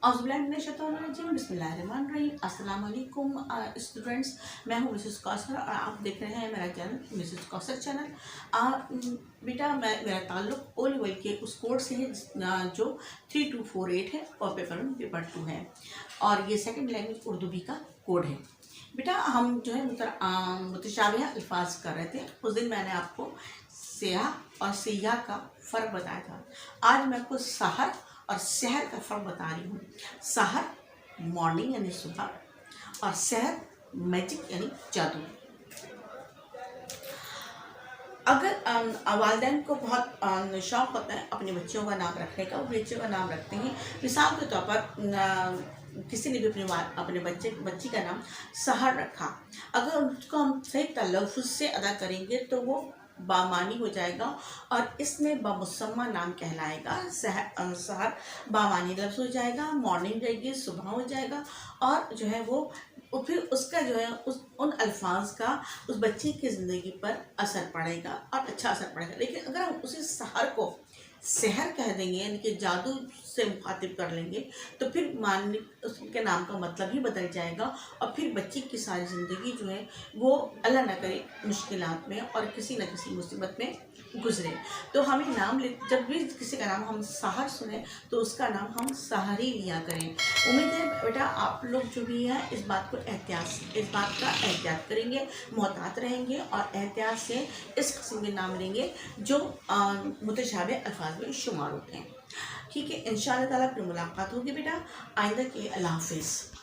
औज़ुबिल्लाहिमिनश्शैतानिर्रजीम बिस्मिल्लाहिर्रहमानिर्रहीम। अस्सलाम वालेकुम स्टूडेंट्स, मैं हूँ मिसेस कौसर और आप देख रहे हैं मेरा चैनल मिसेस कौसर चैनल। बेटा मेरा ताल्लुक़ ओ लेवल के उस कोड से है जो 3248 है और पेपर 1 पेपर 2 है, और ये सेकंड लैंग्वेज उर्दू भी का कोड है। बेटा हम जो है मुतशाबिह अल्फाज कर रहे थे। उस दिन मैंने आपको सियाह और सियाह का फ़र्क बताया था। आज मैं आपको सहर और शहर का फ़र्क बता रही हूँ। सहर मॉर्निंग यानी सुबह, और शहर मैजिक यानी जादू। अगर वालिदैन को बहुत शौक़ होता है अपने बच्चों का नाम रखने का, वो बच्चों का नाम रखते हैं। मिसाल के तौर पर किसी ने भी अपने बच्ची का नाम सहर रखा, अगर उसको हम सही तलफ़्फ़ुज़ से अदा करेंगे तो वो बामानी हो जाएगा और इसमें बामुसम्मा नाम कहलाएगा। सहर बामानी लफ्ज़ हो जाएगा, मॉर्निंग रहेगी, सुबह हो जाएगा, और जो है वो फिर उसका जो है उन अल्फाज का उस बच्चे की ज़िंदगी पर असर पड़ेगा और अच्छा असर पड़ेगा। लेकिन अगर हम उसी सहर को शहर कह देंगे, यानी कि जादू से मुखातिब कर लेंगे, तो फिर उसके नाम का मतलब ही बदल जाएगा और फिर बच्ची की सारी ज़िंदगी जो है वो अल्लाह न करे मुश्किलात में और किसी न किसी मुसीबत में गुजरे। तो हमें नाम जब भी किसी का नाम हम सहर सुने तो उसका नाम हम सहर ही लिया करें। उम्मीद है बेटा आप लोग जो भी है इस बात का एहतियात करेंगे, मोहतात रहेंगे और एहतियात से इस किस्म के नाम लेंगे जो मुतशाबिह अल्फाज में शुमार होते हैं। ठीक है, इंशाअल्लाह ताला फिर मुलाकात होगी बेटा। आइंदा के लिए अल्लाह हाफ़िज़।